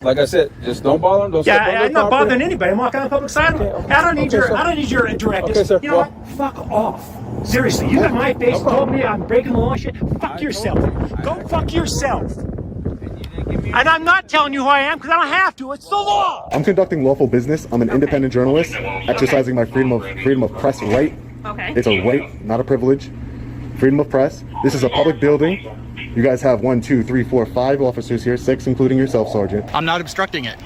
Like I said, just don't bother them. Don't step on their I'm not property. bothering anybody. I'm walking on the public sidewalk. Okay. I don't need Okay, your directives. Okay, sir. You know what? Fuck off. Seriously, you got my face, told me I'm breaking the law and shit. Fuck yourself. Go fuck yourself. And I'm not telling you who I am because I don't have to. It's the law. I'm conducting lawful business. I'm an independent journalist, exercising my freedom of press right. Okay. It's a right, not a privilege. Freedom of press. This is a public building. You guys have 1, 2, 3, 4, 5 officers here, 6 including yourself, Sergeant. I'm not obstructing it.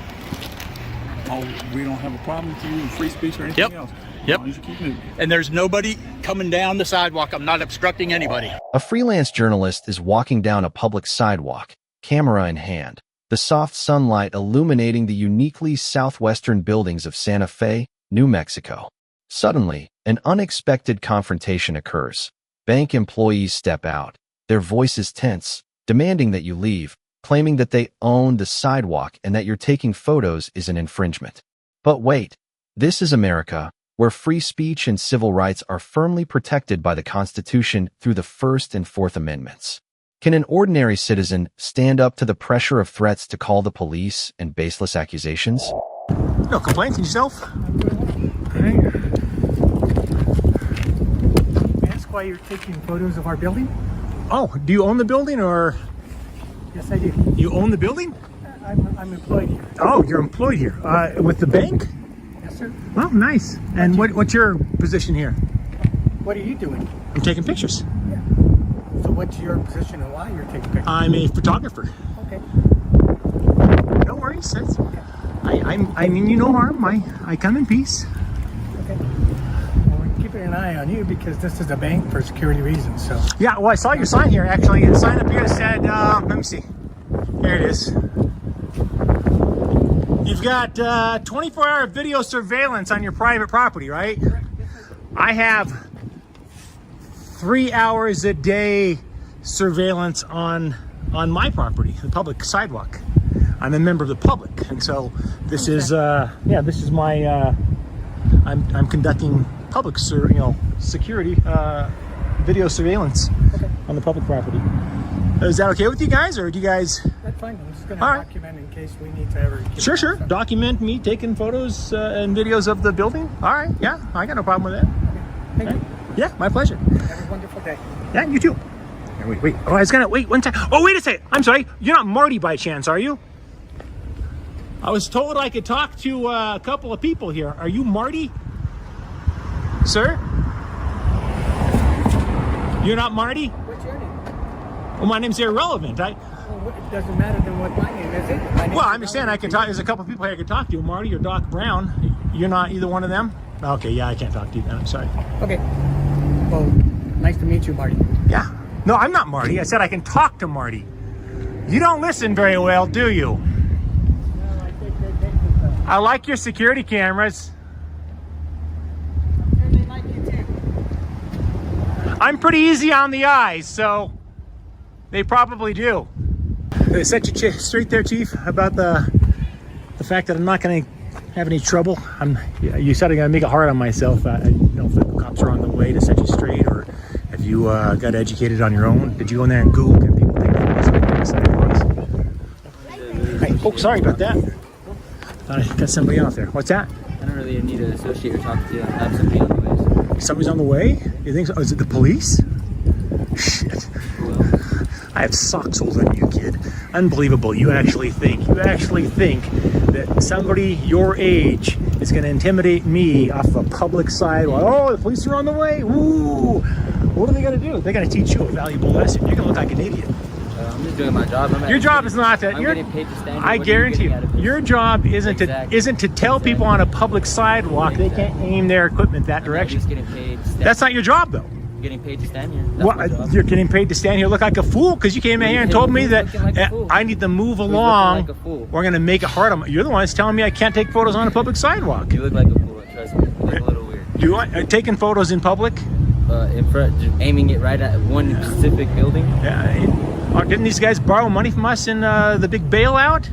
Oh, we don't have a problem with you, free speech or anything else. Yep. And there's nobody coming down the sidewalk. I'm not obstructing anybody. A freelance journalist is walking down a public sidewalk, camera in hand, the soft sunlight illuminating the uniquely southwestern buildings of Santa Fe, New Mexico. Suddenly, an unexpected confrontation occurs. Bank employees step out, their voices tense, demanding that you leave, claiming that they own the sidewalk and that you're taking photos is an infringement. But wait, this is America, where free speech and civil rights are firmly protected by the Constitution through the First and Fourth Amendments. Can an ordinary citizen stand up to the pressure of threats to call the police and baseless accusations? No complaints yourself. May I ask why you're taking photos of our building? Oh, do you own the building or? Yes, I do. You own the building? I'm employed here. Oh, you're employed here. With the bank? Yes, sir. Well, nice. And what's your position here? What are you doing? I'm taking pictures. So what's your position and why you're taking pictures? I'm a photographer. Okay. No worries. That's, I mean you no harm. I come in peace. Okay. Well, we're keeping an eye on you because this is a bank for security reasons, so. Yeah, well, I saw your sign here, actually. The sign up here said, let me see. Here it is. You've got 24-hour video surveillance on your private property, right? I have 3 hours a day surveillance on my property, the public sidewalk. I'm a member of the public, and so this is this is my I'm conducting public security video surveillance on the public property. Is that okay with you guys, or do you guys? That's fine. I'm just going All to right. document in case we need to ever. Sure. Document me taking photos and videos of the building. All right. Yeah, I got no problem with that. Thank you. Yeah, my pleasure. Have a wonderful day. Yeah, you too. Wait. Oh, I was gonna wait one time. Oh, wait a second. I'm sorry. You're not Marty by chance, are you? I was told I could talk to a couple of people here. Are you Marty? Sir? You're not Marty? What's your name? Well, my name's irrelevant. Well, it doesn't matter then what my name is. My name Well, is I understand. I can talk. There's a couple of people here I could talk to. Marty or Doc Brown. You're not either one of them? Okay, yeah, I can't talk to you then. I'm sorry. Okay. Well, nice to meet you, Marty. Yeah. No, I'm not Marty. I said I can talk to Marty. You don't listen very well, do you? No, I take great pictures. I like your security cameras. I'm sure they like you too. I'm pretty easy on the eyes, so they probably do. Did I set you straight there, Chief, about the fact that I'm not going to have any trouble? You said I'm going to make it hard on myself. I don't know if the cops are on the way to set you straight, or have you got educated on your own? Did you go in there and Google? Can people take photos? Hey, oh, sorry about that. Thought I got somebody out there. What's that? I don't really need to associate or talk to you. I have somebody on the way. Somebody's on the way? You think so? Oh, is it the police? Shit. I have socks older than you, kid. Unbelievable. You actually think that somebody your age is going to intimidate me off of a public sidewalk. Oh, the police are on the way. Ooh. What are they going to do? They're going to teach you a valuable lesson. You're going to look like an idiot. I'm just doing my job. Your job is not to. I'm getting paid to stand here. I guarantee you, your job isn't Exactly. to tell people on a public sidewalk they can't aim their equipment that direction. I'm just getting paid to stand. That's not your job, though. I'm getting paid to stand here. That's my job. You're getting paid to stand here look like a fool because you came in here and told me that looking like a fool? I need to move looking along. like a fool? We're going to make it hard on me. You're the one that's telling me I can't take photos on a public sidewalk. You look like a fool. Trust me. You look a little weird. Do you want taking photos in public? In front, just aiming it right at one specific building. Yeah. Didn't these guys borrow money from us in the big bailout?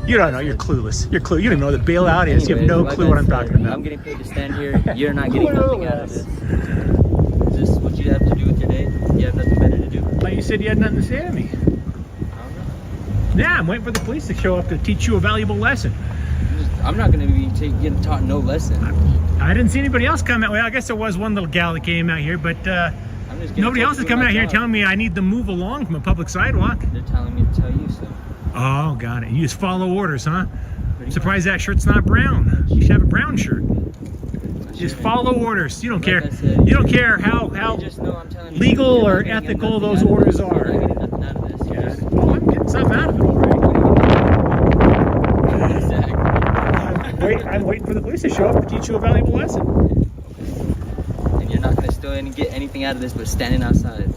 You don't know. You're clueless. You don't even know what the bailout is. You have no Anyways, clue like what I I'm said, talking about. I'm getting paid to stand here. You're not getting nothing out of this. Is this what you have to do with your day? You have nothing better to do? But you said you had nothing to say to me. I don't know. Yeah, I'm waiting for the police to show up to teach you a valuable lesson. I'm not gonna be getting taught no lesson. I didn't see anybody else come out. Well, I guess there was one little gal that came out here, but I'm just nobody else is coming out here job. telling me I need to move along from a public sidewalk. They're telling me to tell you so. Oh, got it. You just follow orders, huh? I'm surprised that shirt's not brown. You should have a brown shirt. Just follow orders. You don't care. You don't care how legal or ethical those orders are. I'm not getting nothing out of this. Yeah. Oh, I'm getting something out of it, all right. I'm waiting for the police to show up to teach you a valuable lesson. And you're not gonna still get anything out of this but standing outside in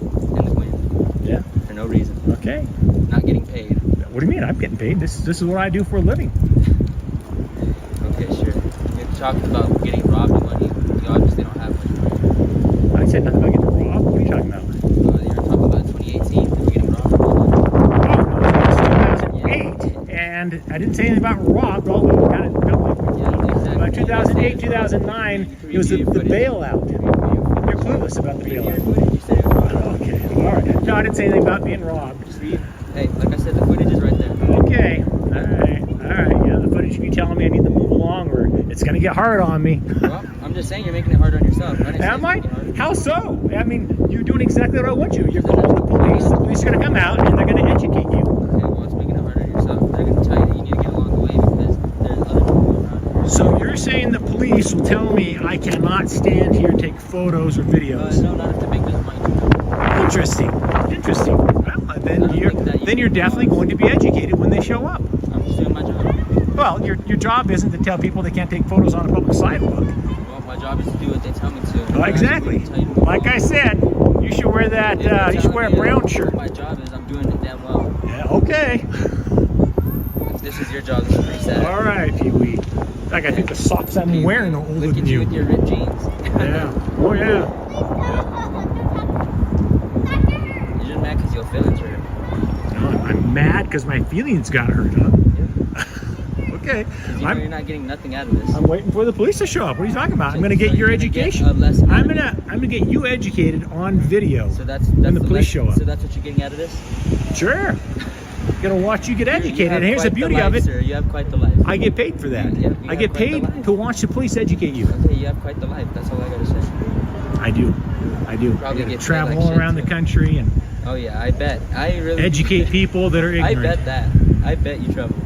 the wind. Yeah. For no reason. Okay. Not getting paid. What do you mean? I'm getting paid. This is what I do for a living. Okay, sure. You're talking about getting robbed of money. You obviously don't have much money. I said nothing about getting robbed. What are you talking about? You're talking about 2018. We're getting robbed of money. Oh, no, it's 2008. And I didn't say anything about robbed, although we kind of built it. Yeah, exactly. About 2008, 2009, it was the bailout. You're clueless about the bailout. You said it was robbed. Okay, all right. No, I didn't say anything about being robbed. Hey, like I said, the footage is right there. Okay, all right. Yeah, the footage should be telling me I need to move along or it's going to get hard on me. Well, I'm just saying you're making it hard on yourself. Am I? How so? I mean, you're doing exactly what I want you. You're calling the police are going to come out and they're going to educate you. Okay, well, it's making it hard on yourself. They're going to tell you that you need to get along the way because there's other people around here. So you're saying the police will tell me I cannot stand here and take photos or videos? No, not if they make this money. Interesting. Well, then you're definitely going to be educated when they show up. I'm just doing my job. Well, your job isn't to tell people they can't take photos on a public sidewalk. Well, my job is to do what they tell me to. Well, exactly. Like I said, you should wear that. You should wear a brown shirt. My job is I'm doing it damn well. Yeah. Okay. If this is your job, this is pretty sad. All right, Pee Wee. Like I think the socks I'm wearing are older Look than at you you. with your ripped jeans. Yeah. Oh yeah. You're just mad because your feelings hurt. No, I'm mad because my feelings got hurt, huh? Yeah. Okay. You know you're not getting nothing out of this. I'm waiting for the police to show up. What are you talking about? I'm going to get your education. I'm gonna get you educated on video. So that's when the police show up. So that's what you're getting out of this? Sure. Gonna watch you get educated. And here's the beauty of it. Sir. You have quite the life. I get paid for that. You I get paid to watch the police educate you. Okay, you have quite the life. That's all I gotta say. I do. Probably I get travel paid all like around shit, the too. country and Oh yeah, I bet. I really educate people that are I ignorant. bet that. I bet you travel.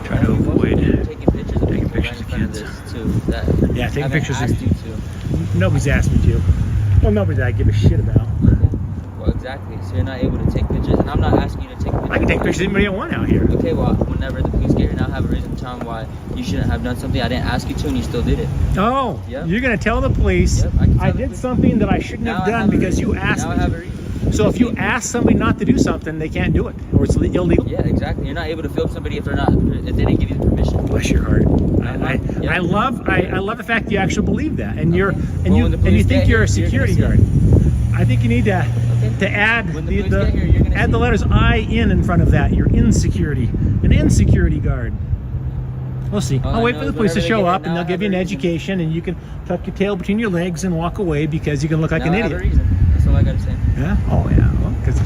Try to avoid taking pictures of people right in of front of kids. this too. That Yeah, taking haven't pictures of- asked you to. Nobody's asked me to. Well, nobody that I give a shit about. Okay. Well, exactly. So you're not able to take pictures, and I'm not asking you to take pictures. I can take pictures of anybody I want out here. Okay, well, whenever the police get here now, have a reason to tell them why you shouldn't have done something I didn't ask you to, and you still did it. Oh, Yep. you're gonna tell the police Yep, I can tell I the did police. something that I shouldn't Now have I done have a because reason. you asked Now I me have to. a reason. So if you ask somebody not to do something, they can't do it, or it's illegal. Yeah, exactly. You're not able to film somebody if they didn't give you the permission. Bless your heart. Yeah. I love the fact you actually believe that, and Well, when you the police think get you're a here, you're security gonna guard. see I think you need to add When the police get here, you're gonna add the see. letters IN in front of that. You're in security, an insecurity guard. We'll see. All I'll I wait know for the is police to whenever they show get here, up, and now they'll I give you have an a reason. education, and you can tuck your tail between your legs and walk away because you can look like Now an I have a idiot. reason. That's all I gotta say. Yeah. Oh yeah.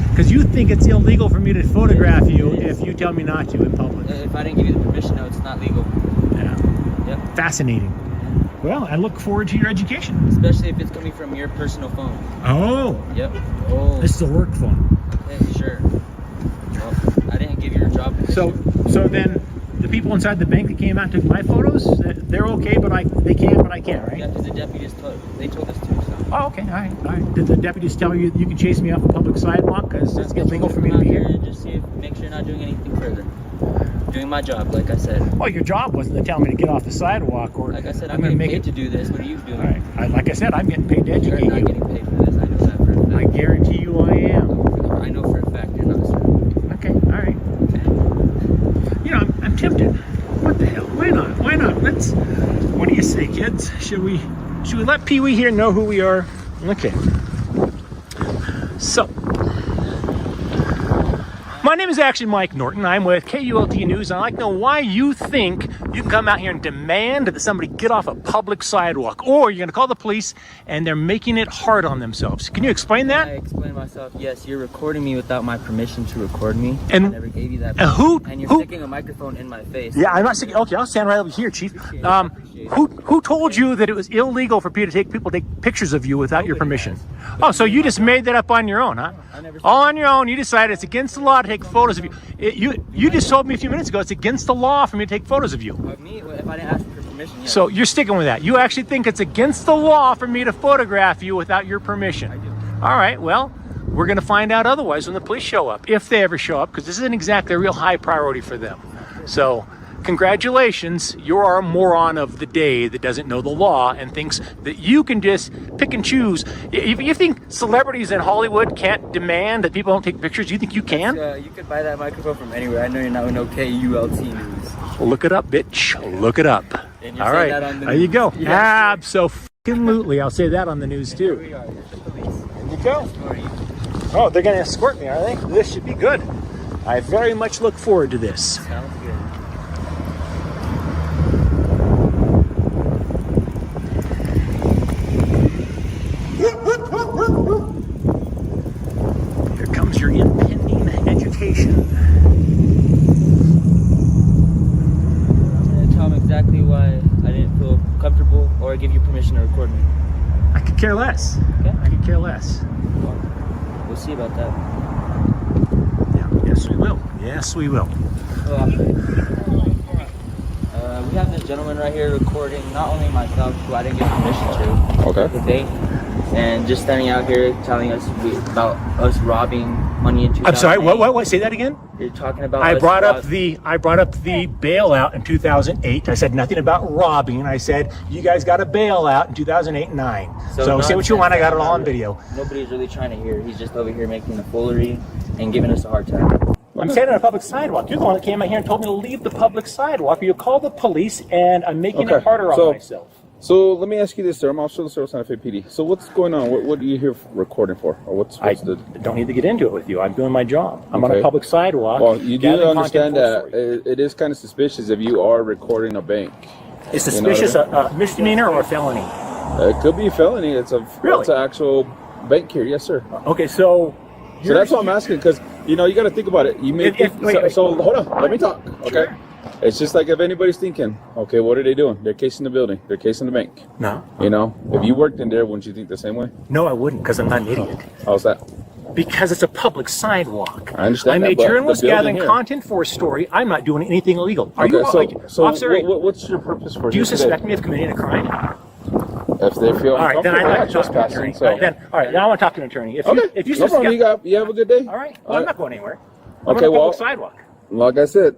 Because you think it's illegal for me to photograph you if you tell me not to in public. If I didn't give you the permission, no, it's not legal. Yeah. Yep. Fascinating. Well, I look forward to your education. Especially if it's coming from your personal phone. Oh. Yep. Oh. This is a work phone. Okay, sure. Well, I didn't give you your job permission. So then the people inside the bank that came out and took my photos, they're okay, but they can't, but I can't, right? Yeah, because the deputies told us to. So. Oh, okay, all right. Did the deputies tell you you can chase me off a public sidewalk because it's illegal for me to be here? And just make sure you're not doing anything further. Doing my job, like I said. Well, your job wasn't to tell me to get off the sidewalk or. Like I said, I'm gonna getting make paid it. to do this. What are you doing? All right. Like I said, I'm getting paid to You're educate not you. getting paid for this. I know that for a fact. I guarantee you I am. I know for a fact you're not, sir. Okay, all right. You know, I'm tempted. What the hell? Why not? Why not? What do you say, kids? Should we let Pee Wee here know who we are? Okay. So, My name is actually Mike Norton. I'm with KULT News, and I'd like to know why you think you can come out here and demand that somebody get off a public sidewalk, or you're going to call the police and they're making it hard on themselves. Can you explain that? I explained myself. Yes, you're recording me without my permission to record me. And I never gave you that. And you're sticking a microphone in my face. Yeah, I'm not sticking. Okay, I'll stand right over here, Chief. Who told you that it was illegal for people to take pictures of you without your permission? Oh, so you just made that up on your own, huh? All on your own. You decided it's against the law to take photos of you. You just told me a few minutes ago it's against the law for me to take photos of you. Of me? If I didn't ask for permission, yes. So you're sticking with that. You actually think it's against the law for me to photograph you without your permission. I do. All right, well, we're going to find out otherwise when the police show up, if they ever show up, because this isn't exactly a real high priority for them. So congratulations, you're a moron of the day that doesn't know the law and thinks that you can just pick and choose. If you think celebrities in Hollywood can't demand that people don't take pictures, you think you can? You could buy that microphone from anywhere. I know you're not with no KULT News. Look it up, bitch. Look it up. And you're All saying right, that on the there you news. go. Yeah, Absolutely. I'll say that on the news too. Here we are. Here's the police. There you go. Who are you? Oh, they're going to escort me, are they? This should be good. I very much look forward to this. Sounds good. Here comes your impending education. I'm going to tell them exactly why I didn't feel comfortable or give you permission to record me. I could care less. Okay. I could care less. Well, we'll see about that. Yeah. Yes, we will. Yes, we will. We have this gentleman right here recording not only myself, who I didn't get permission to. Okay. The bank, and just standing out here telling us about us robbing money in 2008. I'm sorry. What? Say that again. You're talking about. I brought up the bailout in 2008. I said nothing about robbing. I said you guys got a bailout in 2008 and 9. So say what you want. I got it all on video. Nobody's really trying to hear. He's just over here making a foolery and giving us a hard time. I'm standing on a public sidewalk. You're the one that came out here and told me to leave the public sidewalk. You call the police, and I'm making it harder on myself. So let me ask you this, sir. I'm Officer of the Service Santa Fe PD. So what's going on? What are you here recording for? Or what's the... don't need to get into it with you. I'm doing my job. I'm on a public sidewalk. Well, you do understand that it is kind of suspicious if you are recording a bank. Is suspicious a misdemeanor or a felony? It could be a felony. It's an actual bank here. Yes, sir. Okay, so that's what I'm asking, because you got to think about it. You may so hold on. Let me talk. Okay. Sure. It's just like if anybody's thinking, okay, what are they doing? They're casing the building. They're casing the bank. No. If you worked in there, wouldn't you think the same way? No, I wouldn't, because I'm not an idiot. How's that? Because it's a public sidewalk. I understand. I'm a journalist gathering content for a story. I'm not doing anything illegal. Are you? So officer, what's your purpose for? Do you suspect me of committing a crime? If they feel all right, then I'd like to talk to an attorney. So. All right, now I want to talk to an attorney. If you no problem. You have a good day. All right. Well, I'm not going anywhere. I'm okay. on a public sidewalk. Like I said,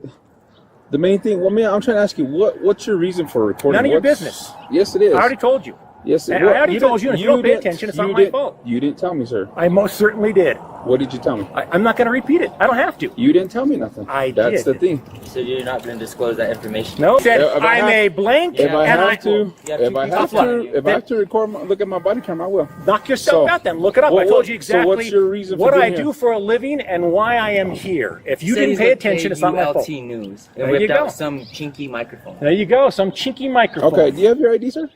the main thing. I'm trying to ask you, what's your reason for recording? None of your business. Yes, it is. I already told you. Yes, I already told you. And if you don't pay attention, it's not my fault. You didn't tell me, sir. I most certainly did. What did you tell me? I'm not going to repeat it. I don't have to. You didn't tell me nothing. That's the thing. So you're not going to disclose that information? No. I'm a blank. If I have to record, look at my body camera, I will. Knock yourself out then. Look it up. I told you exactly what's your reason for what being I here? do for a living and why I am here. If you didn't pay attention, it's not my fault. News. There you go. Some chinky microphone. There you go. Some chinky microphone. Okay. Do you have your ID, sir?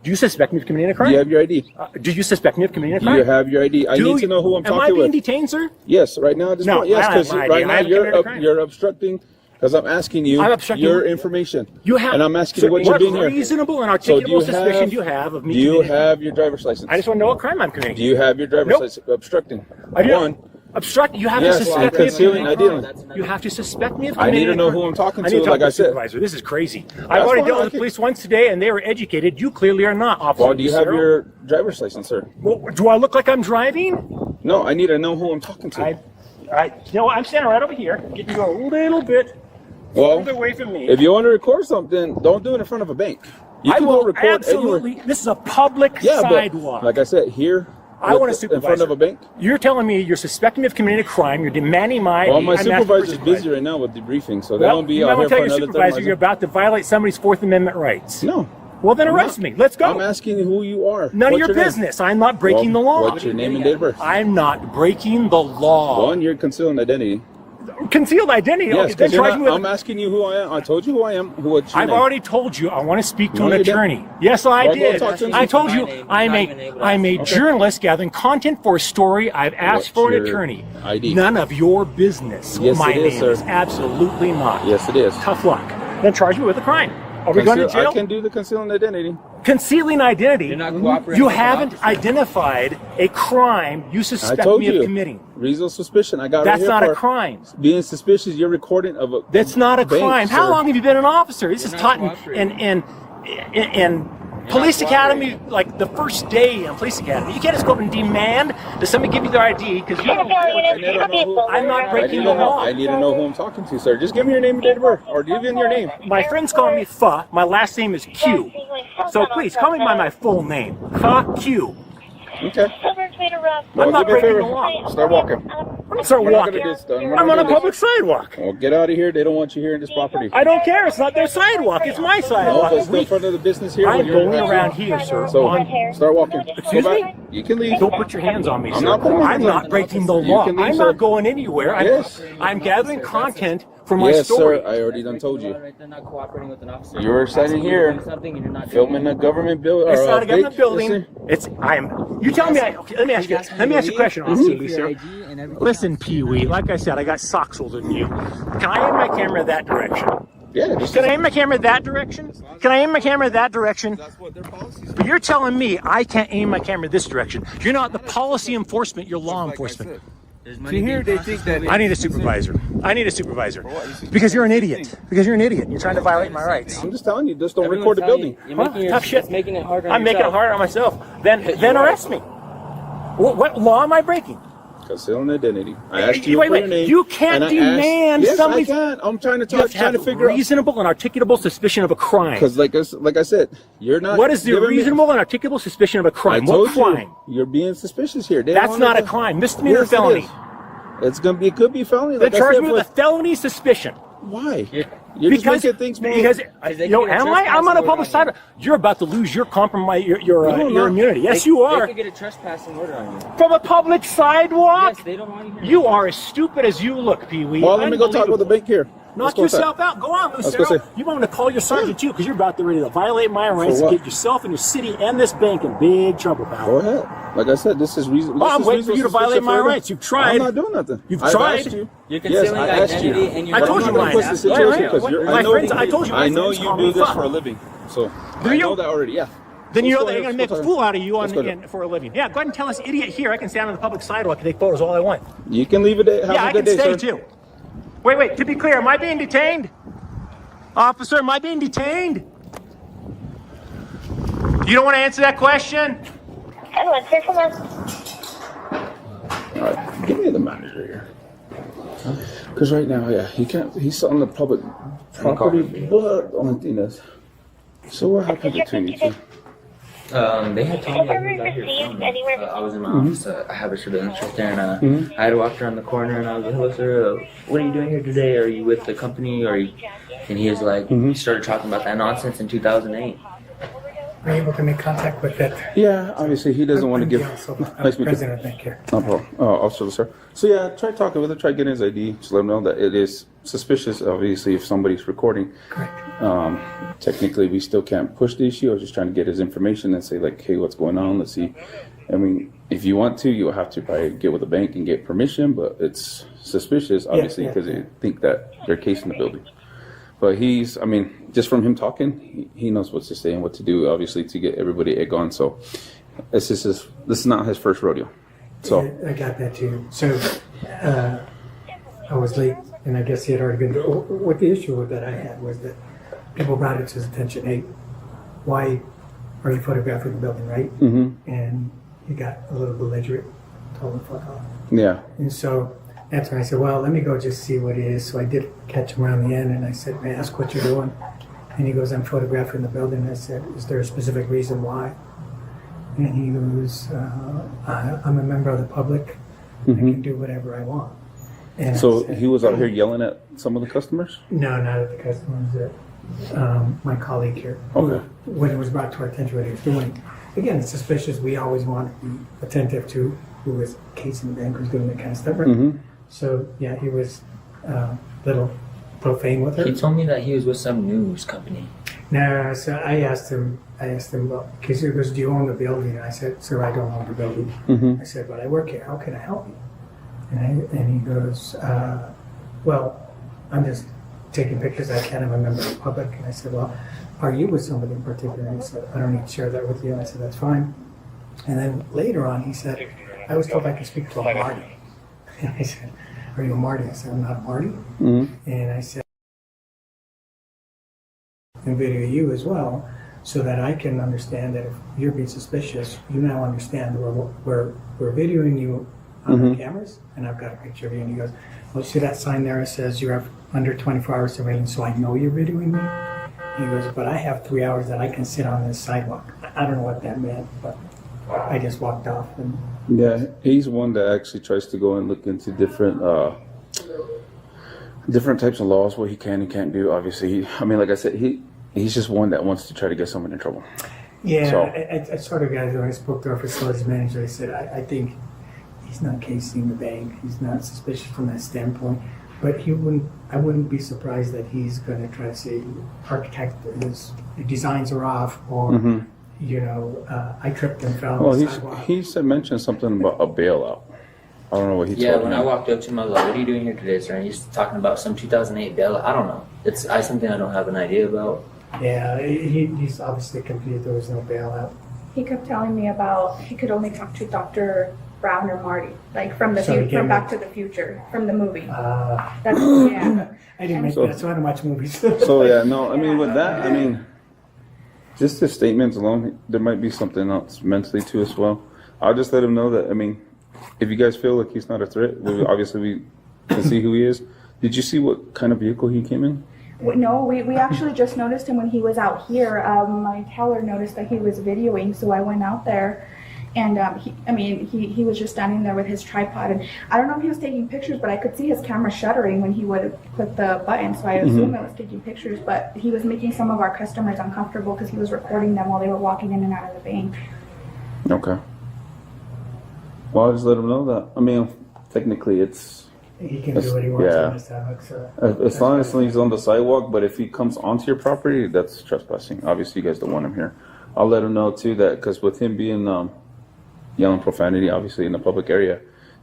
Do you suspect me of committing a crime? Do you have your ID? Do you suspect me of committing a crime? Do you have your ID? I need to know who I'm talking with. Am I being detained, sir? Yes, right now at this point. Yes, because right now you're obstructing. Because I'm asking you your information. You have, and I'm asking you what you're doing here. What reasonable and articulable suspicion do you have of me? Do you have your driver's license? I just want to know what crime I'm committing. Do you have your driver's license? Obstructing. I do. Obstruct. You have to suspect me of concealing committing. You have to suspect me of committing. I need to know who I'm talking to. I need to talk like to I the said, supervisor. This is crazy. I've already dealt with the police once today, and they were educated. You clearly are not, officer. Well, do you have your driver's license, sir? Well, do I look like I'm driving? No, I need to know who I'm talking to. I'm standing right over here. Get you a little bit further away from me. If you want to record something, don't do it in front of a bank. I will absolutely. This is a public sidewalk. But like I said, here. I want a supervisor. In front of a bank? You're telling me you're suspecting me of committing a crime. You're demanding my. Well, my supervisor's busy right now with debriefing, so they won't be out here for another 30 minutes. You're about to violate somebody's Fourth Amendment rights. No. Well, then arrest me. Let's go. I'm asking you who you are. None of your business. I'm not breaking the law. What's your name and date of birth? I'm not breaking the law. One, you're concealing identity. Concealed identity. Yes, Okay, then charge me with I'm asking you who I am. I told you who I am. What's your I've name? already told you I want to speak to No, an you didn't. attorney. Yes, I Well, go did. talk to him. I told My you name. I'm You're not even able to a ask. journalist gathering content for a story. I've asked What's for an your attorney. ID? None of your business. Yes, My it is, name sir. is absolutely not. Yes, it is. Tough luck. Then charge me with a crime. Are we going to jail? I can do the concealing identity. Concealing identity. You're not cooperating You with an haven't officer. identified a crime you I suspect told me you. of committing. Reasonable suspicion. I got That's right here not for a crime. being suspicious. You're recording of a. That's not a bank, crime. How sir. long have you been an officer? This is You're taught not in police academy, like the first day in police academy. You can't just go up and demand that somebody give you their ID because you don't know. I'm not breaking the law. I need to know who I'm talking to, sir. Just give me your name and date of birth, or give me your name. My friends call me Pha. My last name is Q. So please call me by my full name. Pha Q. Okay. I'm not do me a breaking favor. the law. Start walking. Start We're not walking. gonna do this, though. We're I'm not on a doing this. public sidewalk. Well, get out of here. They don't want you here in this property. I don't care. It's not their sidewalk. It's my No, sidewalk. but it's in front of the business here. I'm when you're going around here, sir. So On- start walking. Excuse Go me? back. You can leave. Don't put your hands on me, I'm sir. not putting my I'm hands on not you. breaking the You law. can leave, I'm sir. not going anywhere. Yes. I'm gathering content for my Yes, story. sir. I already done told you. Right, they're not cooperating with an officer. You're standing Asking you here, to do something and you're not filming a government building. It's not a government building. It's You tell me. Okay, let me ask you. Let me ask you a question, Officer Lucio. Listen, Pee Wee. Like I said, I got socks older than you. Can I aim my camera that direction? Yeah. Just Can I aim my camera that direction? Can I aim my camera that direction? That's what their policy is. But you're telling me I can't aim my camera this direction. You're not the policy enforcement. You're law enforcement. See here, they think that I need a supervisor. I need a supervisor. Because you're an idiot. Because you're an idiot. You're trying to violate my rights. I'm just telling you, just don't record the building. You're making Tough shit. It's making it harder on I'm making it yourself. harder on myself. Then arrest me. What law am I breaking? Concealing identity. I asked you Wait, for your name. you can't and I demand yes, somebody's. I can. I'm trying to You have talk, to trying to have figure out. reasonable and articulable suspicion of a crime. Because, like I said, you're not. What is the giving me- reasonable and articulable suspicion of a I crime? told What crime? you, you're being suspicious here. They That's don't not a wanna- crime. Misdemeanor, Yes, it felony. is. It's gonna be. It could be felony. They Like I charge said, me with a but felony suspicion. why? Yeah. You're just making things more. Because they you know, can get a am I? I'm on a trespassing public order side. on You're about to lose your compromise, No, your no. immunity. Yes, you They are. could get a trespassing order on you. From a public sidewalk. Yes, they don't want you here. You are as stupid as you look, Pee Wee. Well, let me go talk with the bank here. Knock Let's go inside. yourself out. Go on, Let's go Lucero. see. You want me to call your sergeant too, because you're about to ready to violate my rights what? and get yourself and your city and this bank in big trouble, pal. Go ahead. Like I said, this is reason. Well, this I'm is waiting for you to reasonable violate suspicion my for rights. You've tried. I'm not doing nothing. You've I've tried. asked you. You're Yes, concealing I asked identity you. and you're I But told I'm you not mine. gonna push the situation because My friends, I told you. I my know friends you call do me this Pha. for a living. So Do I you? know that already. Yeah. Then you know Let's go they're ahead. going to make a Let's fool out of you Let's go ahead. for a living. Yeah, go ahead and tell this idiot here I can stand on the public sidewalk and take photos all I want. You can leave it at. Have Yeah, a I good can day, stay sir. too. Wait. To be clear, am I being detained? Officer, am I being detained? You don't want to answer that question? All right, give me the manager here. Because right now, yeah, he can't. He's on the public property, but the only thing is, so what happened between you two? They had told me that he was out here filming. I was in my office. I have a surveillance right there, and I had walked around the corner, and I was like, "Hello, sir. What are you doing here today? Are you with the company? Or?" And he was like, he started talking about that nonsense in 2008. Were you able to make contact with that? Yeah, obviously he doesn't want to give. Nice meet you. President of Bank here. No problem. Officer, sir. So yeah, try talking with him. Try getting his ID. Just let him know that it is suspicious. Obviously, if somebody's recording, Correct. technically we still can't push the issue. I was just trying to get his information and say like, hey, what's going on? Let's see. I mean, if you want to, you'll have to probably get with the bank and get permission. But it's suspicious, obviously, because they think that they're casing the building. But he's, I mean, just from him talking, he knows what to say and what to do, obviously, to get everybody egg on. So this is not his first rodeo. So Yeah, I got that too. So I was late, and I guess he had already been. What the issue that I had was that people brought it to his attention. Hey, why are you photographing the building, right? Mm-hmm. And he got a little belligerent, told him fuck off. yeah, And so that's when I said, well, let me go just see what it is. So I did catch him around the end, and I said, may I ask what you're doing? And he goes, I'm photographing the building. I said, is there a specific reason why? And he goes, I'm a member of the public. I can do whatever I want. And so I said, he was out here yelling at some of the customers. no, not at the customers. My colleague here. Okay. When it was brought to our attention what he was doing. Again, it's suspicious. We always want to be attentive to who is casing bankers doing that kind of stuff. Right? Mm-hmm. So yeah, he was little profane with her. He told me that he was with some news company. No, so I asked him, well, because he goes, do you own the building? And I said, sir, I don't own the building. I said, but I work here. How can I help you? And he goes, well, I'm just taking pictures. I can't remember the public. And I said, well, are you with somebody in particular? And he said, I don't need to share that with you. And I said, that's fine. And then later on, he said, I was told I could speak to a Marty. And I said, are you a Marty? I said, I'm not a Marty. And I said, and video you as well, so that I can understand that if you're being suspicious, you now understand we're videoing you on the cameras, and I've got a picture of you. And he goes, well, see that sign there? It says you have under 24-hour surveillance, so I know you're videoing me. He goes, but I have 3 hours that I can sit on this sidewalk. I don't know what that meant, but I just walked off. And Yeah, he's one that actually tries to go and look into different types of laws, what he can and can't do. Obviously, I mean, like I said, he's just one that wants to try to get someone in trouble. yeah, So- I sort of guys when I spoke to our facilities manager, I said, I think he's not casing the bank. He's not suspicious from that standpoint. But I wouldn't be surprised that he's going to try to say, architect, his designs are off, or you know, I tripped and fell Well, on the sidewalk. he said mentioned something about a bailout. I don't know what he Yeah, told when me. I walked up to him, I was like, what are you doing here today, sir? And he's talking about some 2008 bailout. I don't know. It's something I don't have an idea about. Yeah, he's obviously confused. There was no bailout. He kept telling me about he could only talk to Dr. Brown or Marty, like from the So he from came Back to the Future, from the movie. I That's yeah. didn't make So- that, so I don't watch movies. So yeah, no, I mean with that, I mean, just his statements alone, there might be something else mentally too as well. I'll just let him know that. I mean, if you guys feel like he's not a threat, obviously we can see who he is. Did you see what kind of vehicle he came in? No, we actually just noticed him when he was out here. My teller noticed that he was videoing, so I went out there, and he was just standing there with his tripod, and I don't know if he was taking pictures, but I could see his camera shuttering when he would put the button, so I assumed it was taking pictures, but he was making some of our customers uncomfortable because he was recording them while they were walking in and out of the bank. Okay. Well, I'll just let him know that. I mean, technically it's He can do what he wants Yeah. on the sidewalk. So as long as he's on the sidewalk, but if he comes onto your property, that's trespassing. Obviously, you guys don't want him here. I'll let him know too that because with him being yelling profanity, obviously in the public area,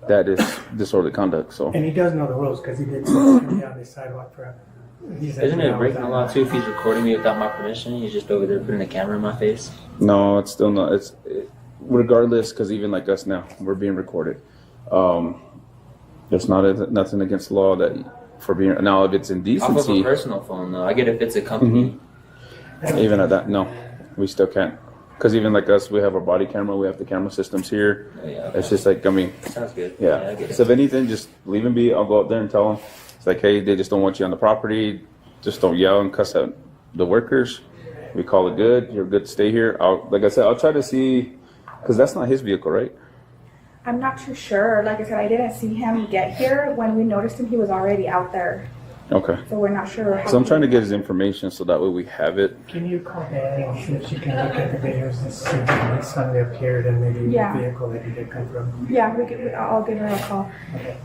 that is disorderly conduct. So and he does know the rules because he did come down the sidewalk for. Isn't it breaking the law too if he's recording me without my permission? He's just over there putting a camera in my face. no, it's still not. Regardless, because even like us now, we're being recorded. There's nothing against the law that for being now if it's Off of a indecency. personal phone though. I get if it's a company. Even at that, no, we still can't. Because even like us, we have our body camera, we have the camera systems here. Oh, yeah. It's just like, I mean, Sounds good. yeah. I get So it. if anything, just leave him be. I'll go up there and tell him. It's like, hey, they just don't want you on the property. Just don't yell and cuss at the workers. We call it good. You're good to stay here. Like I said, I'll try to see, because that's not his vehicle, right? I'm not too sure. Like I said, I didn't see him get here. When we noticed him, he was already out there. Okay. So we're not sure. How So I'm trying to get his information so that way we have it. Can you call Danny and see if she can look at the videos and see when suddenly appeared and maybe Yeah. the vehicle that he did come from? Yeah, I'll give her a call. Okay.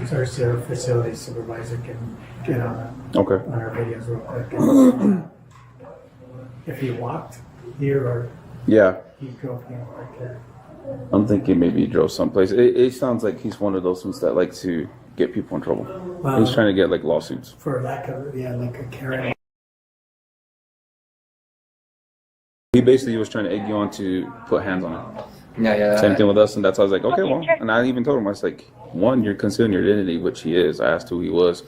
So our facility supervisor can get Okay. on our videos real quick. If he walked here or Yeah. he drove here right there. I'm thinking maybe he drove someplace. It sounds like he's one of those ones that like to get people in trouble. He's trying to get like lawsuits. For lack of, like a Karen. He basically was trying to egg you on to put hands on him. Yeah. Same thing with us, and that's how I was like, okay, well, and I even told him, I was like, one, you're concealing your identity, which he is. I asked who he was.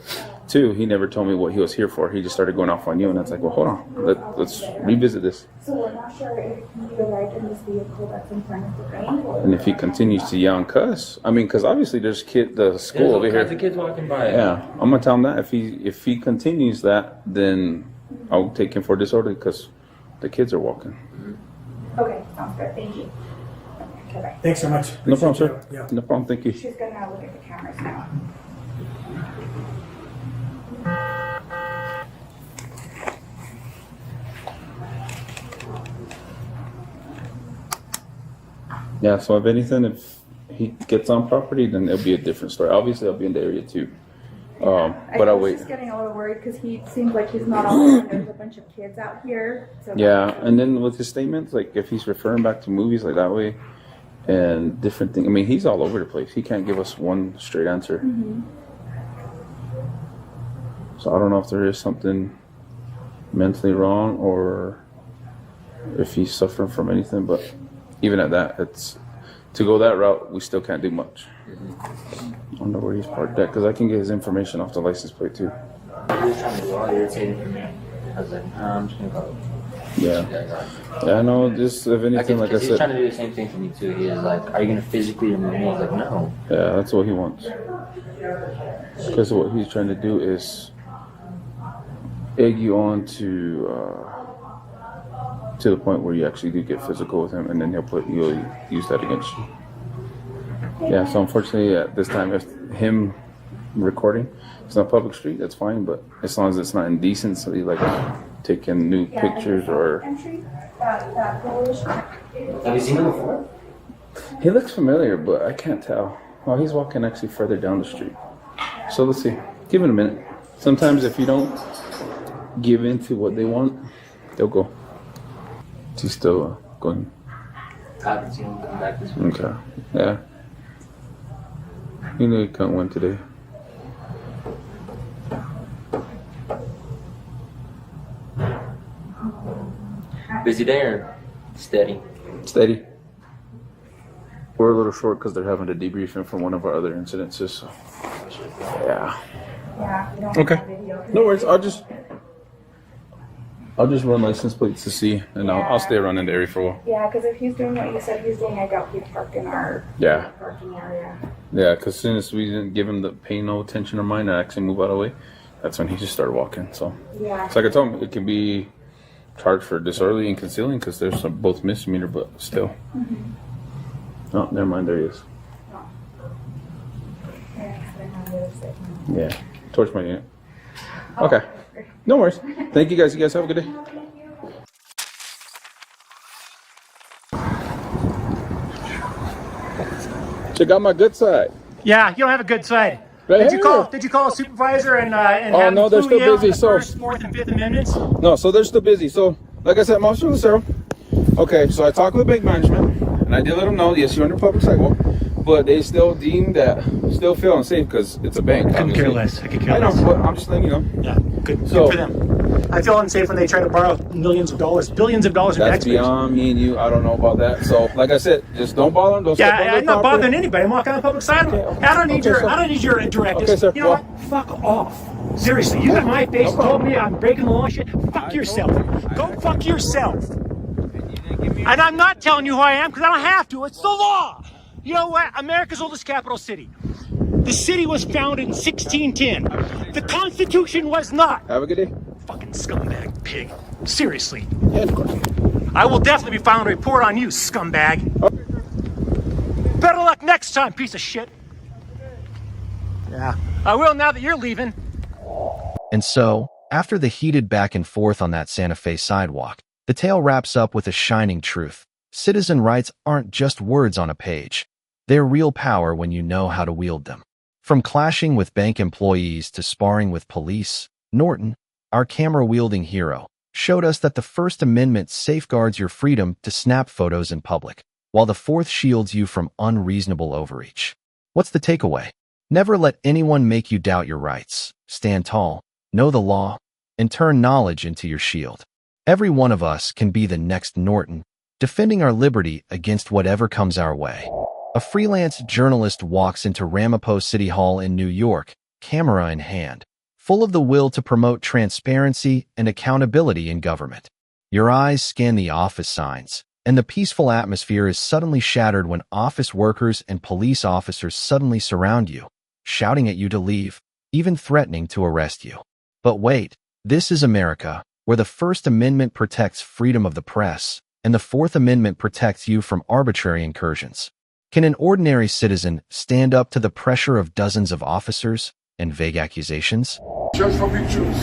Two, he never told me what he was here for. He just started going off on you, and it's like, well, hold on, let's revisit this. So we're not sure if he arrived in this vehicle that's in front of the bank. And if he continues to yell and cuss, I mean, because obviously there's the school There's all over kinds here. of kids walking by. Yeah, I'm gonna tell him that if he continues that, then I'll take him for disorder because the kids are walking. Okay, sounds good. Thank you. Okay, bye. Thanks so much. No problem, sir. Appreciate you. Yeah. No problem. Thank you. She's gonna look at the cameras now. Yeah. So if anything, if he gets on property, then it'll be a different story. Obviously, I'll be in the area too. But I'll was wait. just getting a little worried because he seems like he's not alone. There's a bunch of kids out here. So Yeah, and then with his statements, like if he's referring back to movies like that way and different things, I mean, he's all over the place. He can't give us one straight answer. So I don't know if there is something mentally wrong or if he's suffering from anything, but even at that, it's to go that route, we still can't do much. I don't know where he's parked at because I can get his information off the license plate too. He was trying to do all irritating for me. I was like, nah, I'm just gonna go. Yeah, I know. Just if anything, like I he's said, trying to do the same thing to me too. He was like, "Are you gonna physically remove me?" I was like, "No." yeah, that's what he wants. Because what he's trying to do is egg you on to the point where you actually do get physical with him, and then he'll use that against you. Yeah. So unfortunately, at this time, if him recording, it's not public street. That's fine, but as long as it's not indecent, so he like taking nude pictures or. Have you seen him before? He looks familiar, but I can't tell. Well, he's walking actually further down the street. So let's see. Give it a minute. Sometimes if you don't give in to what they want, they'll go. He's still going. I haven't seen him come back this week. Okay. Yeah. You know he couldn't win today. Busy day or steady? Steady. We're a little short because they're having to debrief him from one of our other incidences. So. Yeah. Yeah. We don't Okay. have video. No worries. I'll just run license plates to see, and I'll stay around in the area for a while. Yeah, because if he's doing what you said he's doing, I doubt he'd park in our Yeah. parking area. Yeah, because as soon as we didn't give him the pay no attention or mind and actually move out of the way, that's when he just started walking. So, Yeah. it's like I told him, it can be charged for disorderly and concealing because there's both misdemeanor, but still. Oh, never mind, there he is. Yeah, torch my unit. Okay, no worries. Thank you guys. You guys have a good day. Check out my good side. Yeah, you don't have a good side. Right Did here. you call a supervisor and Oh, have no, them they're clue still you in busy, the so- First, Fourth, and Fifth Amendments? No, so they're still busy. So, like I said, I'm Officer Lucero. Okay, so I talked with bank management, and I did let them know, yes, you're under public sidewalk, but they still deem that, still feel unsafe because it's a bank. Couldn't care obviously. less. I could care I know, less. but I'm just letting you know. Yeah, good So- for them. I feel unsafe when they try to borrow millions of dollars, billions of dollars from That's taxpayers. beyond me and you. I don't know about that. So, like I said, just don't bother them. Don't step on Yeah, their I'm not property. bothering anybody. I'm walking on public sidewalk. Okay. I don't need Okay, your, sir. I don't need your directives. Okay, sir. You know Well- what? Fuck off. Seriously, you got my face. No problem. Told me I'm breaking the law and shit. Fuck yourself. Go fuck yourself. And I'm not telling you who I am because I don't have to. It's the law. You know what? America's oldest capital city. The city was founded in 1610. The Constitution was not. Have a good day. Fucking scumbag pig. Seriously. Yeah, of course. I will definitely be filing a report on you, scumbag. Better luck next time, piece of shit. Yeah, I will now that you're leaving. And so, after the heated back and forth on that Santa Fe sidewalk, the tale wraps up with a shining truth. Citizen rights aren't just words on a page. They're real power when you know how to wield them. From clashing with bank employees to sparring with police, Norton, our camera-wielding hero, showed us that the First Amendment safeguards your freedom to snap photos in public, while the Fourth shields you from unreasonable overreach. What's the takeaway? Never let anyone make you doubt your rights. Stand tall, know the law, and turn knowledge into your shield. Every one of us can be the next Norton, defending our liberty against whatever comes our way. A freelance journalist walks into Ramapo City Hall in New York, camera in hand, full of the will to promote transparency and accountability in government. Your eyes scan the office signs, and the peaceful atmosphere is suddenly shattered when office workers and police officers suddenly surround you, shouting at you to leave, even threatening to arrest you. But wait, this is America, where the First Amendment protects freedom of the press, and the Fourth Amendment protects you from arbitrary incursions. Can an ordinary citizen stand up to the pressure of dozens of officers and vague accusations? Charge for pictures.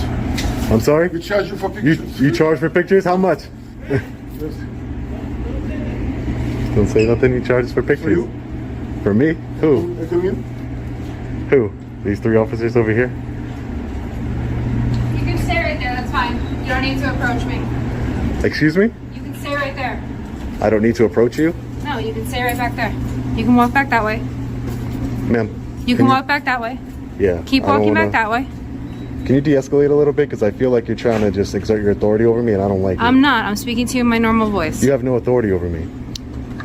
I'm sorry? We charge you for pictures. You charge for pictures? How much? Don't say nothing, you charge for pictures. For you? For me? Who? Come in. Who? These 3 officers over here? You can stay right there, that's fine. You don't need to approach me. Excuse me? You can stay right there. I don't need to approach you? No, you can stay right back there. You can walk back that way. Ma'am. You can walk back that way. Yeah. Keep walking back that way. Can you de-escalate a little bit? Because I feel like you're trying to just exert your authority over me and I don't like it. I'm not. I'm speaking to you in my normal voice. You have no authority over me.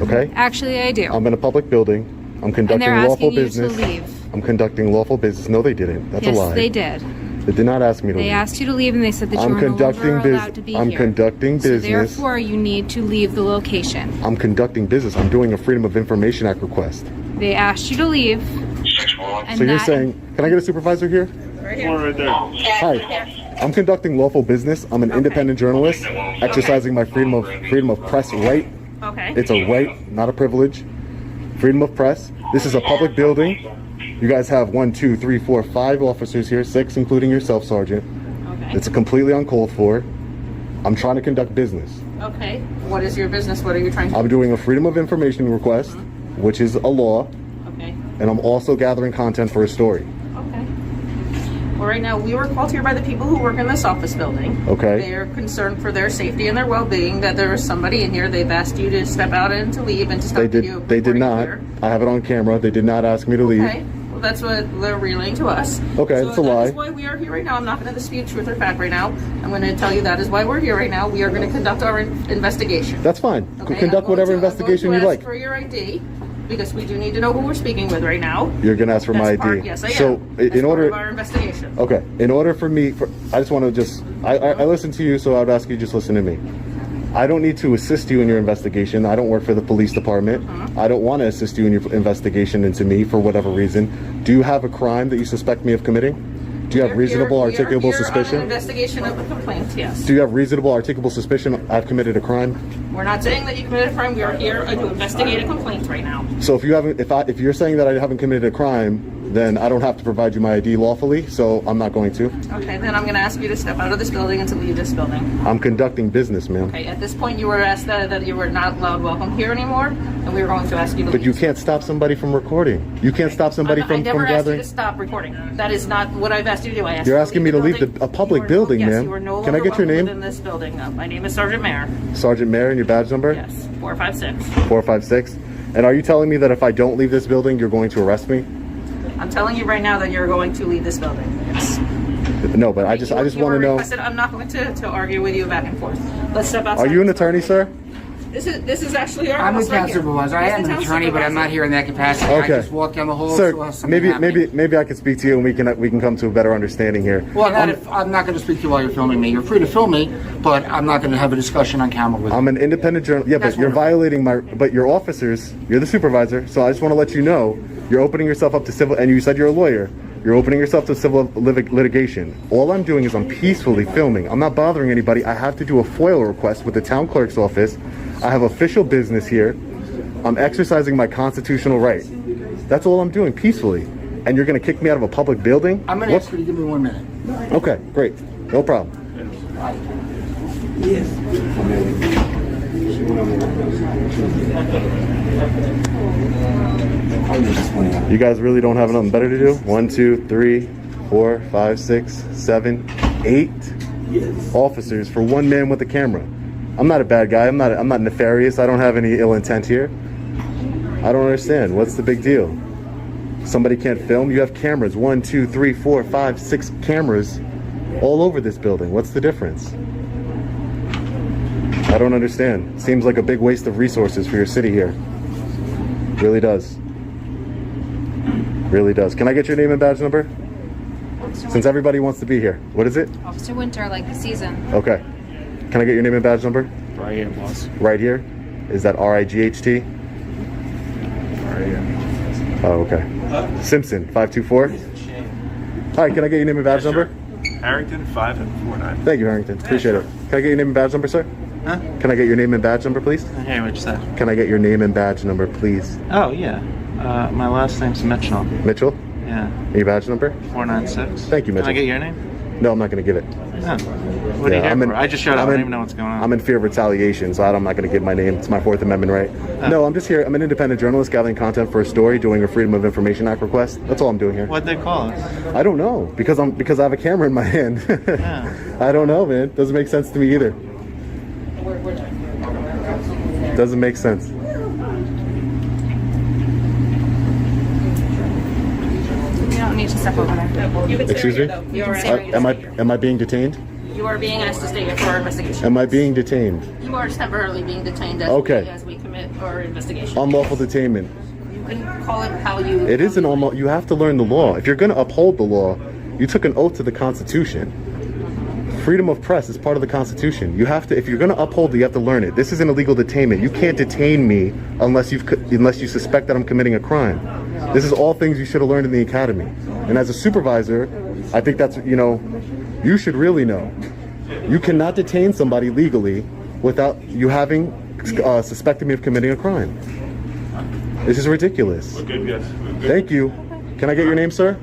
Okay? Actually, I do. I'm in a public building. I'm conducting and they're lawful asking business. you to leave. I'm conducting lawful business. No, they didn't. That's a lie. Yes, they did. They did not ask me to leave. They asked you to leave and they said that you were no longer allowed to be here. I'm conducting business. So therefore, you need to leave the location. I'm conducting business. I'm doing a Freedom of Information Act request. They asked you to leave. So you're saying, can I get a supervisor here? Right there. Hi. I'm conducting lawful business. I'm an independent journalist, exercising my freedom of press right. Okay. It's a right, not a privilege. Freedom of press. This is a public building. You guys have 1, 2, 3, 4, 5 officers here, 6 including yourself, Sergeant. Okay. It's completely uncalled for. I'm trying to conduct business. Okay. What is your business? What are you trying to do? I'm doing a Freedom of Information request, which is a law, Okay. and I'm also gathering content for a story. Okay. Well, right now, we were called here by the people who work in this office building. Okay. They're concerned for their safety and their well-being, that there is somebody in here. They've asked you to step out and to leave and to stop video. They did recording not. here. I have it on camera. They did not ask me to leave. Okay. Well, that's what they're relaying to us. Okay, so that's a lie. That is why we are here right now. I'm not going to dispute truth or fact right now. I'm going to tell you that is why we're here right now. We are going to conduct our investigation. That's fine. Okay, Conduct whatever investigation you like. For your ID, because we do need to know who we're speaking with right now. You're gonna ask for my ID. Yes, I am. So in order of our investigation. Okay. In order for me, I just want to I listen to you, so I'd ask you just listen to me. I don't need to assist you in your investigation. I don't work for the police department. I don't want to assist you in your investigation into me for whatever reason. Do you have a crime that you suspect me of committing? Do you have reasonable, articulable suspicion? On an investigation of a complaint, yes. Do you have reasonable, articulable suspicion I've committed a crime? We're not saying that you committed a crime. We are here to investigate a complaint right now. So if you haven't, if you're saying that I haven't committed a crime, then I don't have to provide you my ID lawfully. So I'm not going to. Okay, then I'm going to ask you to step out of this building and to leave this building. I'm conducting business, ma'am. Okay, at this point you were asked that you were not allowed welcome here anymore, and we were going to ask you to But leave. you can't stop somebody from recording. You can't stop somebody I from never asked gathering. you to stop recording. That is not what I've asked you to do. I asked You're you asking me to leave a public building, yes, ma'am. you are no Can I longer get your welcome name? within this building. My name is Sergeant Mayer. Sergeant Mayer, and your badge number? Yes, 456. 456. And are you telling me that if I don't leave this building, you're going to arrest me? I'm telling you right now that you're going to leave this building. Yes. No, but I just want to know. I'm not going to argue with you back and forth. Let's step outside. Are you an attorney, sir? This is actually our I'm house the right town here. supervisor. I Yes, am the an town attorney, but I'm not supervisor. here in that capacity. Okay. I just walk down the hall. Sir, saw something maybe I can speak to you and we can come to a better understanding here. Well, I'm not going to speak to you while you're filming me. You're free to film me, but I'm not going to have a discussion on camera with you. I'm an independent journalist. Yeah, That's but you're wonderful. violating but your officers, you're the supervisor, so I just want to let you know, you're opening yourself up to civil, and you said you're a lawyer, you're opening yourself to civil litigation. All I'm doing is I'm peacefully filming. I'm not bothering anybody. I have to do a FOIL request with the town clerk's office. I have official business here. I'm exercising my constitutional right. That's all I'm doing, peacefully. And you're going to kick me out of a public building? I'm going to ask you to give me 1 minute. Okay, great. No problem. You guys really don't have nothing better to do? 1, 2, 3, 4, 5, 6, 7, 8 officers for one man with a camera. I'm not a bad guy. I'm not nefarious. I don't have any ill intent here. I don't understand. What's the big deal? Somebody can't film? You have cameras. 1, 2, 3, 4, 5, 6 cameras all over this building. What's the difference? I don't understand. Seems like a big waste of resources for your city here. Really does. Really does. Can I get your name and badge number? Since everybody wants to be here. What is it? Officer Winter, like the season. Okay. Can I get your name and badge number? Right here, boss. Right here? Is that RIGHT? Right here. Oh, okay. Simpson, 524. Hi, can I get your name and badge number? Harrington, 549. Thank you, Harrington. Appreciate it. Can I get your name and badge number, sir? Huh? Can I get your name and badge number, please? Hey, what you said? Can I get your name and badge number, please? Oh, yeah. My last name's Mitchell. Mitchell? Yeah. Your badge number? 496. Thank you, Mitchell. Can I get your name? No, I'm not going to give it. What are you here for? I just showed up. I don't even know what's going on. I'm in fear of retaliation, so I'm not going to give my name. It's my Fourth Amendment right. No, I'm just here. I'm an independent journalist gathering content for a story, doing a Freedom of Information Act request. That's all I'm doing here. What'd they call us? I don't know, because I have a camera in my hand. I don't know, man. Doesn't make sense to me either. Doesn't make sense. You don't need to step over there. You can Excuse me? You can stay right Am I being detained? You are being asked to stay here for our investigation. Am I being detained? You are temporarily being detained as we commit our investigation. Unlawful detainment. You can call it how you... It is an unlawful. You have to learn the law. If you're going to uphold the law, you took an oath to the Constitution. Freedom of press is part of the Constitution. You have to, if you're going to uphold it, you have to learn it. This is an illegal detainment. You can't detain me unless you suspect that I'm committing a crime. This is all things you should have learned in the academy. And as a supervisor, I think that's, you should really know. You cannot detain somebody legally without you having suspecting me of committing a crime. This is ridiculous. We're good, yes. We're good. Thank you. Can I get your name, sir?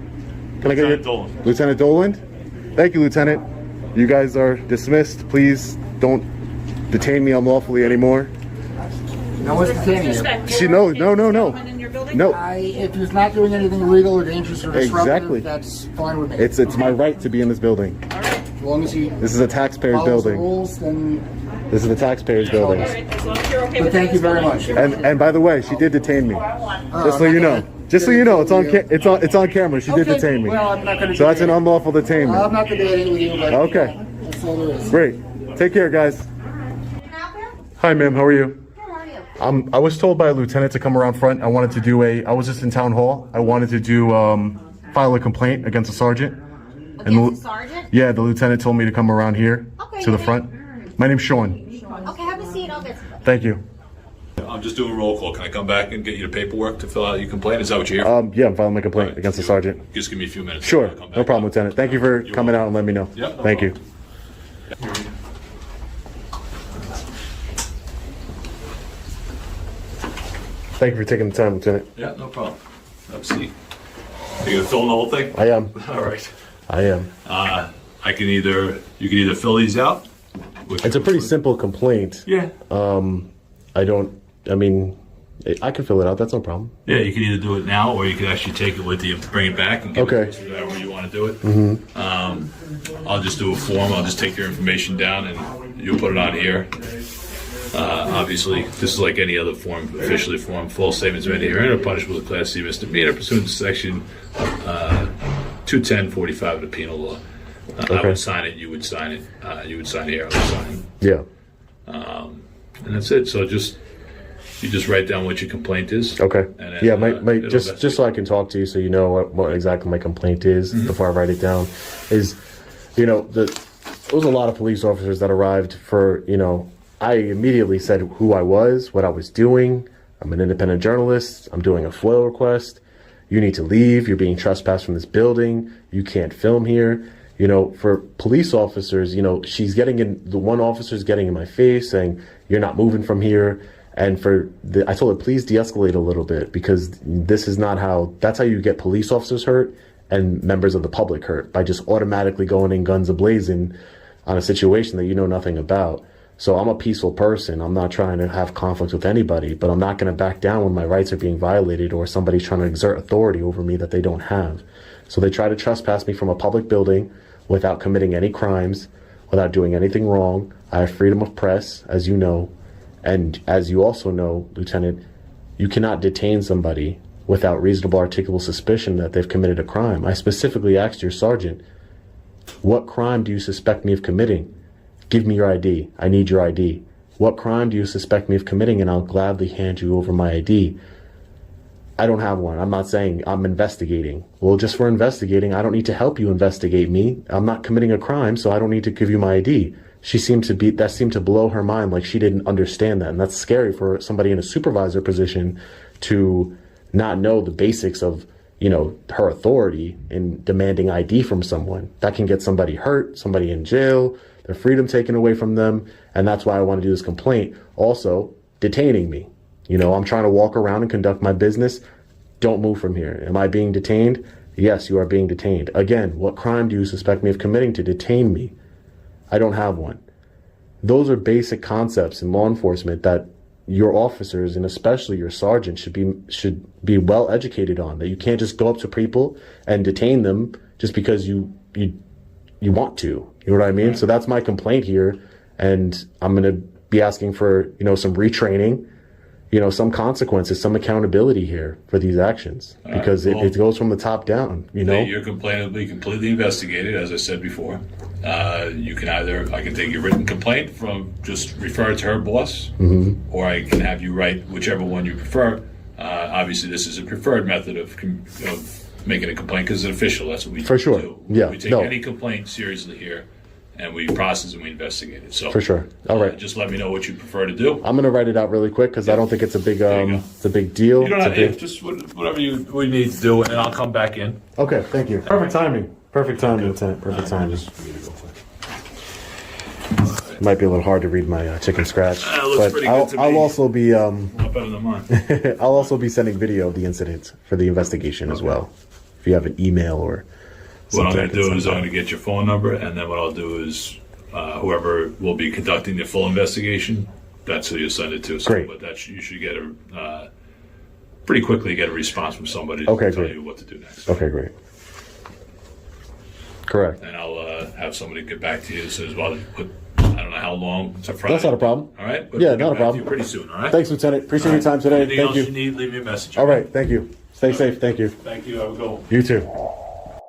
Can I get your Dolan. Lieutenant Dolan? Thank you, Lieutenant. You guys are dismissed. Please don't detain me unlawfully anymore. No one's detaining you. No. If he's not doing anything illegal or dangerous or disruptive, Exactly. that's fine with me. It's my right to be in this building. As long as he This is a taxpayer's follows the building. rules, then... This is the taxpayer's building. But thank you very much. And by the way, she did detain me. Just so you know. Just so you know, it's on camera. She did detain me. Well, I'm not going to. So that's an unlawful detainment. I'm not debating with you, but Okay. that's all there is. Great. Take care, guys. Hi, ma'am. How are you? I was told by a lieutenant to come around front. I wanted to do I was just in town hall. I wanted to do file a complaint against a sergeant. Against a sergeant? Yeah, the lieutenant told me to come around here to the front. My name's Sean. Okay, have a seat. I'll get somebody. Thank you. I'm just doing roll call. Can I come back and get you the paperwork to fill out your complaint? Is that what you're here for? Yeah, I'm filing my complaint against the sergeant. Just give me a few minutes. Sure. No problem, Lieutenant. Thank you for coming out and letting me know. Yep, no Thank you. Thank you for taking the time, Lieutenant. Yeah, no problem. Have a seat. Are you gonna film the whole thing? I am. All right. I am. You can either fill these out. It's a pretty simple complaint. Yeah. I can fill it out. That's no problem. Yeah, you can either do it now, or you can actually take it with you, bring it back, and give it to us however you want to do it. Mm-hmm. I'll just do a form. I'll just take your information down, and you'll put it on here. Obviously, this is like any other form, officially form. False statements made here are punishable with Class C misdemeanor pursuant to Section 210.45 of the Penal Law. I would sign it. You would sign it. You would sign here. I would sign. Yeah. And that's it. So you just write down what your complaint is. Okay. And then, just so I can talk to you, so you know what exactly my complaint is before I write it down. Is there was a lot of police officers that arrived for I immediately said who I was, what I was doing. I'm an independent journalist. I'm doing a FOIL request. You need to leave. You're being trespassed from this building. You can't film here. For police officers, the one officer's getting in my face saying, you're not moving from here. And I told her, please de-escalate a little bit, because that's how you get police officers hurt and members of the public hurt, by just automatically going in guns a-blazing on a situation that you know nothing about. So I'm a peaceful person. I'm not trying to have conflict with anybody, but I'm not going to back down when my rights are being violated or somebody's trying to exert authority over me that they don't have. So they try to trespass me from a public building without committing any crimes, without doing anything wrong. I have freedom of press, as you know. And as you also know, Lieutenant, you cannot detain somebody without reasonable articulable suspicion that they've committed a crime. I specifically asked your sergeant, what crime do you suspect me of committing? Give me your ID. I need your ID. What crime do you suspect me of committing? And I'll gladly hand you over my ID. I don't have one. I'm not saying I'm investigating. Well, just for investigating, I don't need to help you investigate me. I'm not committing a crime, so I don't need to give you my ID. That seemed to blow her mind, like she didn't understand that. And that's scary for somebody in a supervisor position to not know the basics of, her authority in demanding ID from someone. That can get somebody hurt, somebody in jail, their freedom taken away from them. And that's why I want to do this complaint. Also, detaining me. I'm trying to walk around and conduct my business. Don't move from here. Am I being detained? Yes, you are being detained. Again, what crime do you suspect me of committing to detain me? I don't have one. Those are basic concepts in law enforcement that your officers and especially your sergeant should be well educated on. That you can't just go up to people and detain them just because you want to. You know what I mean? So that's my complaint here, and I'm gonna be asking for some retraining, some consequences, some accountability here for these actions, because it goes from the top down. Your complaint will be completely investigated, as I said before. You can I can take your written complaint just refer it to her boss, or I can have you write whichever one you prefer. Obviously, this is a preferred method of making a complaint because it's official. That's what we For sure. do. Yeah. We take any complaint seriously here, and we process and we investigate it. So For sure. All right. Just let me know what you prefer to do. I'm gonna write it out really quick because I don't think it's a big deal. You don't have just whatever we need to do, and I'll come back in. Okay. Thank you. Perfect timing. Perfect timing, Lieutenant. Perfect timing. Might be a little hard to read my chicken scratch, looks pretty but good to me. I'll also be A lot better than mine. I'll also be sending video of the incident for the investigation as well. If you have an email or What I'm something going to do is I'm sometime. going to get your phone number, and then what I'll do is whoever will be conducting the full investigation, that's who you send it to. So, Great. But you should get pretty quickly get a response from somebody to Okay, tell great. you what to do next. Okay, great. Correct. And I'll have somebody get back to you as soon as well. I don't know how long. It's a Friday. That's not a problem. All right? But Yeah, we'll get not a back to problem. you pretty soon, all right? Thanks, Lieutenant. Appreciate your time today. Anything Thank else you. you need, leave me a message. All right. Thank you. Stay safe. Thank you. Thank you. Have a good one. You too.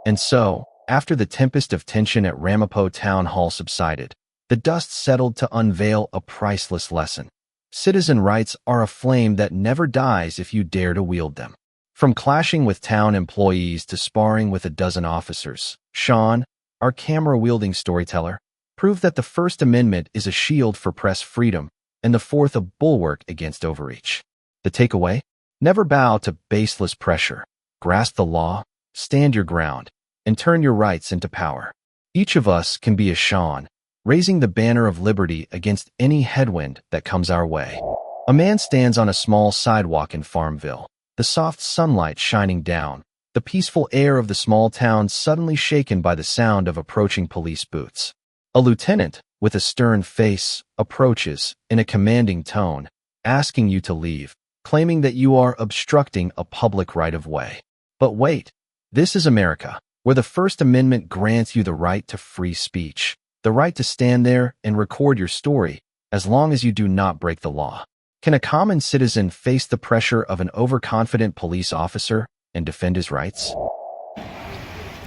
And so, after the tempest of tension at Ramapo Town Hall subsided, the dust settled to unveil a priceless lesson. Citizen rights are a flame that never dies if you dare to wield them. From clashing with town employees to sparring with a dozen officers, Sean, our camera-wielding storyteller, proved that the First Amendment is a shield for press freedom and the Fourth a bulwark against overreach. The takeaway? Never bow to baseless pressure. Grasp the law, stand your ground, and turn your rights into power. Each of us can be a Sean, raising the banner of liberty against any headwind that comes our way. A man stands on a small sidewalk in Farmville, the soft sunlight shining down, the peaceful air of the small town suddenly shaken by the sound of approaching police boots. A lieutenant, with a stern face, approaches, in a commanding tone, asking you to leave, claiming that you are obstructing a public right-of-way. But wait, this is America, where the First Amendment grants you the right to free speech, the right to stand there and record your story, as long as you do not break the law. Can a common citizen face the pressure of an overconfident police officer and defend his rights?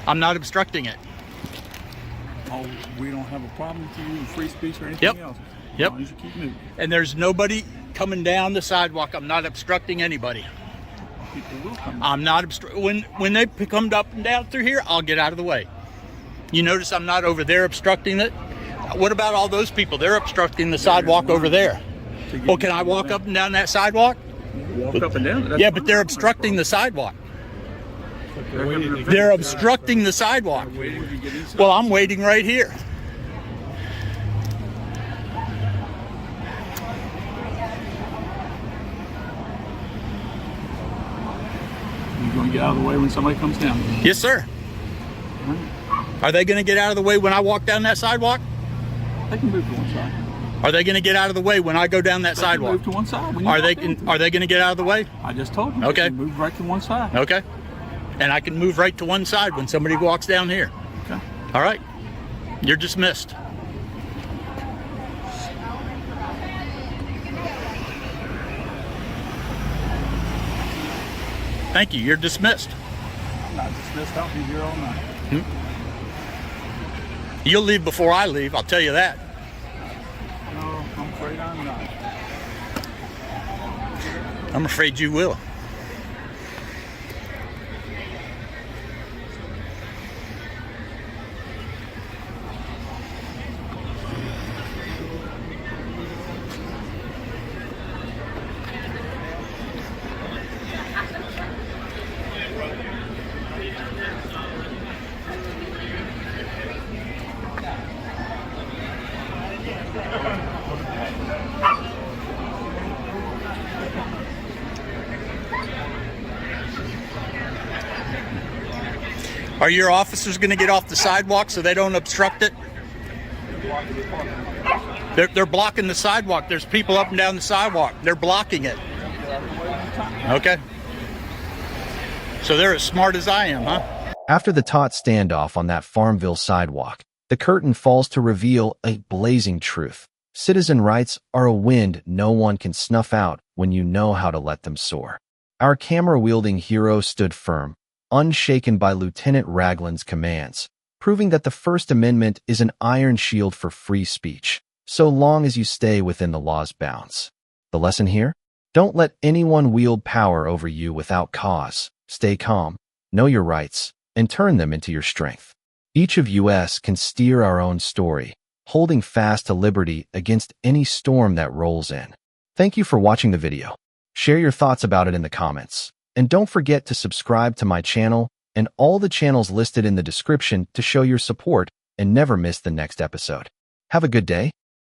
I'm not obstructing it. Oh, we don't have a problem with you, free speech or anything else. Yep. As long as you keep moving. And there's nobody coming down the sidewalk. I'm not obstructing anybody. People will come. I'm not when they come up and down through here, I'll get out of the way. You notice I'm not over there obstructing it? What about all those people? They're obstructing the sidewalk over there. Well, can I walk up and down that sidewalk? Walk up and down. That's Yeah, but they're obstructing the sidewalk. They're obstructing the sidewalk. Well, I'm waiting right here. You're going to get out of the way when somebody comes down. Yes, sir. Are they going to get out of the way when I walk down that sidewalk? They can move to one side. Are they going to get out of the way when I go down that They sidewalk? can move to one side. When you Are they walk in. are they going to get out of the way? I just told you. Okay. You move right to one side. Okay. And I can move right to one side when somebody walks down here. Okay. All right. You're dismissed. Thank you. You're dismissed. I'm not dismissed. I'll be here all night. You'll leave before I leave, I'll tell you that. No, I'm afraid I'm not. I'm afraid you will. Are your officers going to get off the sidewalk so they don't obstruct it? They're blocking the sidewalk. There's people up and down the sidewalk. They're blocking it. Okay. So they're as smart as I am, huh? After the taut standoff on that Farmville sidewalk, the curtain falls to reveal a blazing truth. Citizen rights are a wind no one can snuff out when you know how to let them soar. Our camera-wielding hero stood firm, unshaken by Lieutenant Ragland's commands, proving that the First Amendment is an iron shield for free speech, so long as you stay within the law's bounds. The lesson here? Don't let anyone wield power over you without cause. Stay calm, know your rights, and turn them into your strength. Each of us can steer our own story, holding fast to liberty against any storm that rolls in. Thank you for watching the video. Share your thoughts about it in the comments. And don't forget to subscribe to my channel and all the channels listed in the description to show your support and never miss the next episode. Have a good day.